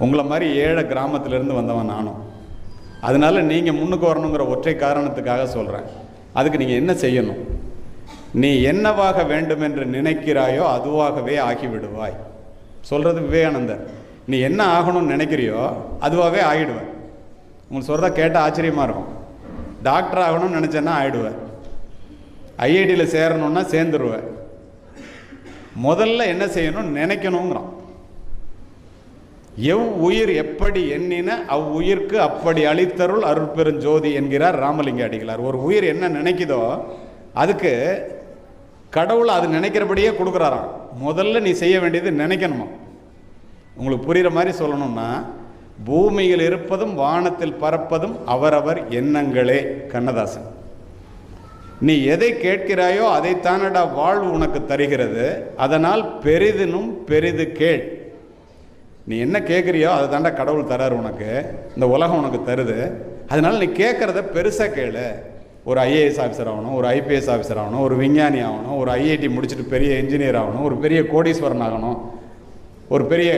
உங்களை மாதிரி ஏழை கிராமத்திலேருந்து வந்தவன் நானும். அதனால் நீங்கள் முன்னுக்கு வரணுங்கிற ஒற்றை காரணத்துக்காக சொல்கிறேன். அதுக்கு நீங்கள் என்ன செய்யணும்? நீ என்னவாக வேண்டும் என்று நினைக்கிறாயோ அதுவாகவே ஆகிவிடுவாய். சொல்கிறது விவேகானந்தர். நீ என்ன ஆகணும்னு நினைக்கிறியோ அதுவாகவே ஆகிடுவேன். உங்களுக்கு சொல்கிறத கேட்டால் ஆச்சரியமாக இருக்கும். டாக்டர் ஆகணும்னு நினச்சேன்னா ஆகிடுவேன். ஐஐடியில் சேரணுன்னா சேர்ந்துருவேன். முதல்ல என்ன செய்யணும்? நினைக்கணுங்கிறான். உயிர் எப்படி எண்ணின அவ்வுயிர்க்கு அப்படி அளித்தருள் அருட்பெருஞ்சோதி என்கிறார் ராமலிங்க அடிகளார். ஒரு உயிர் என்ன நினைக்குதோ அதுக்கு கடவுள் அது நினைக்கிறபடியே கொடுக்குறாராம். முதல்ல நீ செய்ய வேண்டியது நினைக்கணுமா. உங்களுக்கு புரிகிற மாதிரி சொல்லணும்னா, பூமியில் இருப்பதும் வானத்தில் பறப்பதும் அவரவர் எண்ணங்களே. கண்ணதாசன். நீ எதை கேட்கிறாயோ அதைத்தானடா வாழ்வு உனக்கு தருகிறது. அதனால் பெரிதினும் பெரிது கேள். நீ என்ன கேட்குறியோ அதை தாண்டா கடவுள் தராரு உனக்கு. இந்த உலகம் உனக்கு தருது. அதனால் நீ கேட்குறத பெருசாக கேளு. ஒரு ஐஏஎஸ் ஆஃபீஸர் ஆகணும், ஒரு ஐபிஎஸ் ஆஃபீஸர் ஆகணும், ஒரு விஞ்ஞானி ஆகணும், ஒரு ஐஐடி முடிச்சுட்டு பெரிய இன்ஜினியர் ஆகணும், ஒரு பெரிய கோடீஸ்வரன் ஆகணும், ஒரு பெரிய